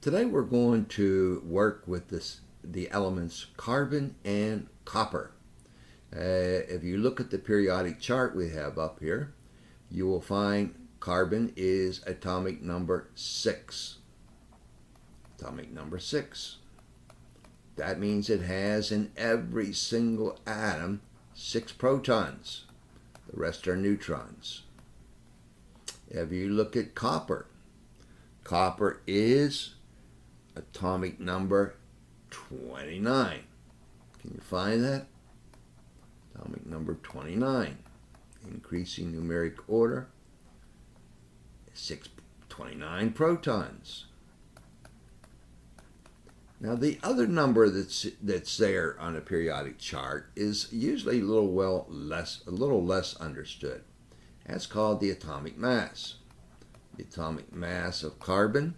Today we're going to work with the elements carbon and copper. If you look at the periodic chart we have up here, you will find carbon is atomic number 6. Atomic number 6. That means it has in every single atom 6 protons. The rest are neutrons. If you look at copper, copper is atomic number 29. Can you find that? Atomic number 29. Increasing numeric order. 29 protons. Now the other number that's there on a periodic chart is usually a little less understood. That's called the atomic mass. The atomic mass of carbon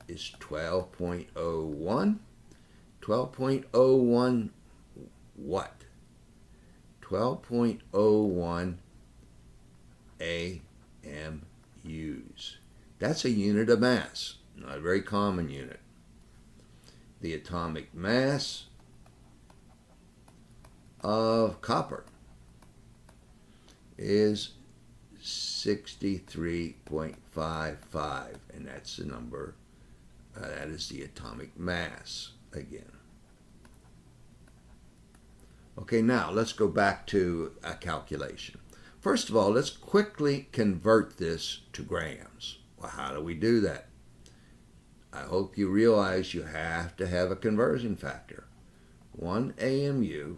is 12.01. 12.01 what? 12.01 AMUs. That's a unit of mass, not a very common unit. The atomic mass of copper is 63.55, and that's the number, that is the atomic mass again. Okay, now let's go back to a calculation. First of all, let's quickly convert this to grams. Well, how do we do that? I hope you realize you have to have a conversion factor. 1 AMU,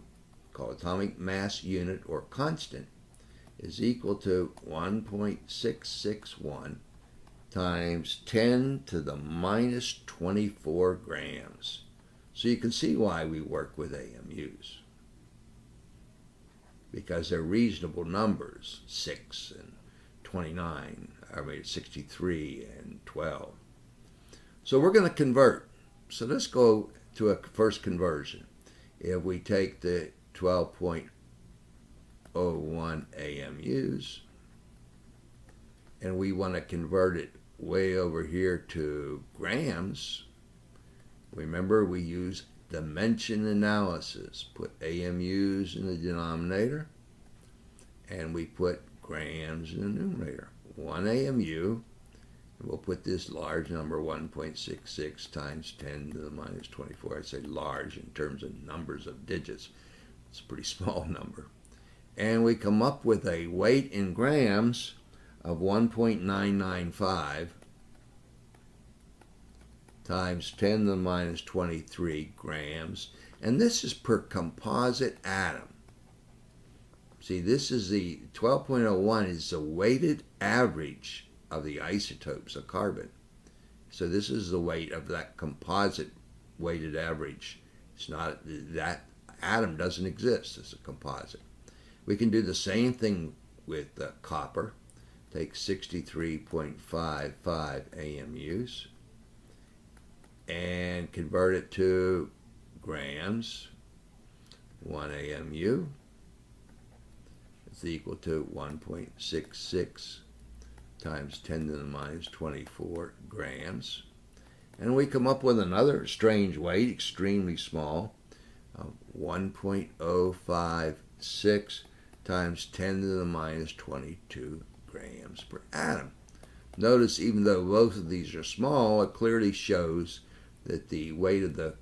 called atomic mass unit or constant, is equal to 1.661 times 10 to the minus 24 grams. So you can see why we work with AMUs. Because they're reasonable numbers, 6 and 29, 63 and 12. So we're going to convert. So let's go to a first conversion. If we take the 12.01 AMUs and we want to convert it way over here to grams, remember we use dimension analysis. Put AMUs in the denominator and we put grams in the numerator. 1 AMU, and we'll put this large number 1.66 times 10 to the minus 24. I say large in terms of numbers of digits. It's a pretty small number. And we come up with a weight in grams of 1.995 times 10 to the minus 23 grams. And this is per composite atom. See, this is the 12.01 is the weighted average of the isotopes of carbon. So this is the weight of that composite weighted average. It's not, that atom doesn't exist as a composite. We can do the same thing with copper. Take 63.55 AMUs and convert it to grams. 1 AMU is equal to 1.66 times 10 to the minus 24 grams. And we come up with another strange weight, extremely small, of 1.056 times 10 to the minus 22 grams per atom. Notice even though both of these are small, it clearly shows that the weight of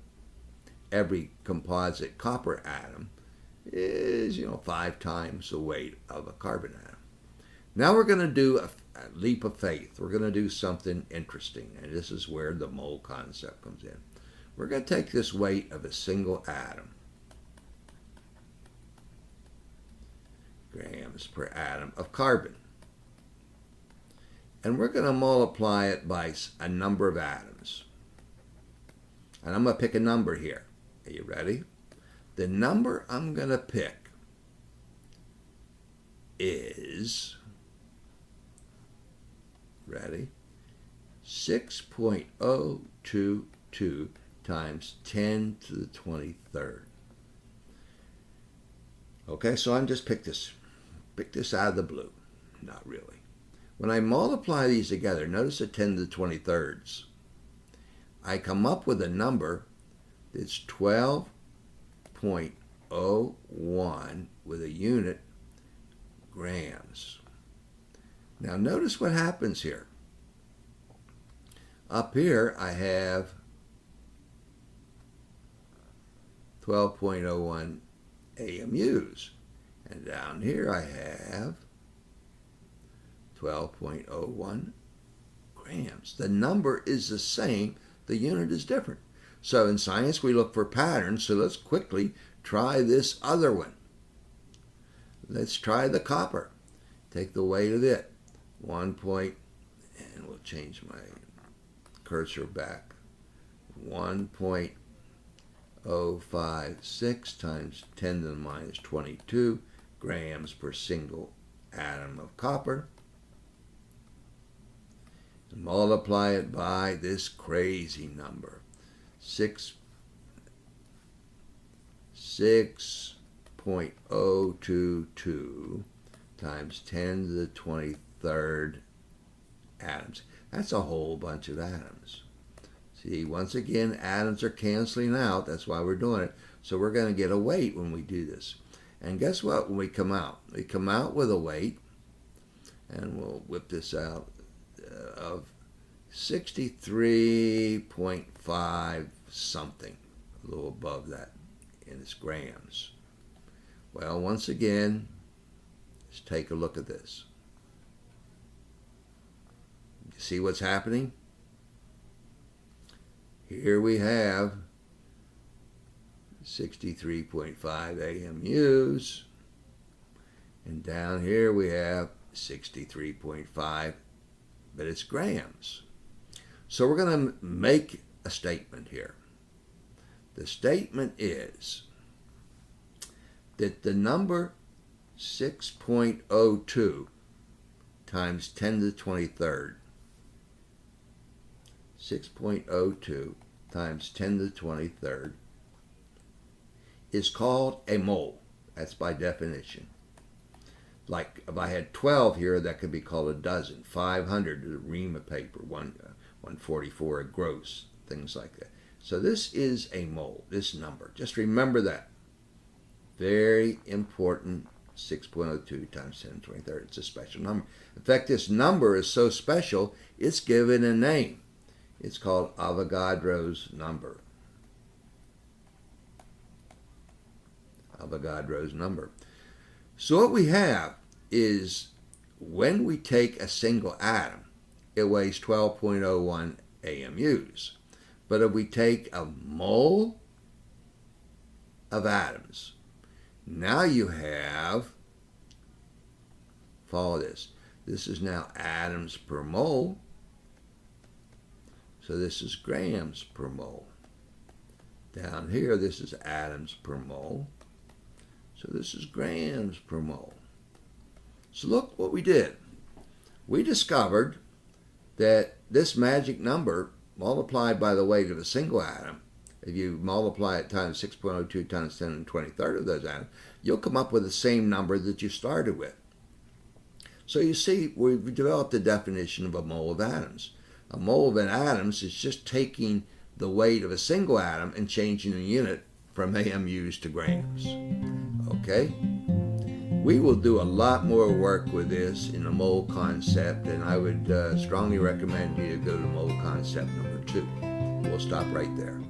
every composite copper atom is 5 times the weight of a carbon atom. Now we're going to do a leap of faith. We're going to do something interesting, and this is where the mole concept comes in. We're going to take this weight of a single atom, grams per atom of carbon, and we're going to multiply it by a number of atoms. And I'm going to pick a number here. Are you ready? The number I'm going to pick is, ready, 6.022 times 10 to the 23rd. Okay, so I'm just pick this out of the blue. Not really. When I multiply these together, notice the 10 to the 23rds. I come up with a number that's 12.01 with a unit grams. Now notice what happens here. Up here I have 12.01 AMUs, and down here I have 12.01 grams. The number is the same, the unit is different. So in science we look for patterns, so let's quickly try this other one. Let's try the copper. Take the weight of it. And we'll change my cursor back. 1.056 times 10 to the minus 22 grams per single atom of copper. And multiply it by this crazy number, 6.022 times 10 to the 23rd atoms. That's a whole bunch of atoms. See, once again, atoms are canceling out. That's why we're doing it. So we're going to get a weight when we do this. And guess what? When we come out with a weight, and we'll whip this out, of 63.5 something, a little above that in its grams. Well, once again, let's take a look at this. You see what's happening? Here we have 63.5 AMUs, and down here we have 63.5, but it's grams. So we're going to make a statement here. The statement is that the number 6.02 times 10 to the 23rd, 6.02 times 10 to the 23rd is called a mole. That's by definition. Like if I had 12 here, that could be called a dozen. 500 is a ream of paper, 144 a gross, things like that. So this is a mole, this number. Just remember that. Very important, 6.02 times 10 to the 23rd. It's a special number. In fact, this number is so special, it's given a name. It's called Avogadro's number. Avogadro's number. So what we have is when we take a single atom, it weighs 12.01 AMUs. But if we take a mole of atoms, now you have, follow this, this is now atoms per mole. So this is grams per mole. Down here, this is atoms per mole. So this is grams per mole. So look what we did. We discovered that this magic number multiplied by the weight of a single atom, if you multiply it times 6.02 times 10 to the 23rd of those atoms, you'll come up with the same number that you started with. So you see, we've developed a definition of a mole of atoms. A mole of atoms is just taking the weight of a single atom and changing the unit from AMUs to grams. Okay? We will do a lot more work with this in the mole concept, and I would strongly recommend you to go to mole concept number 2. We'll stop right there.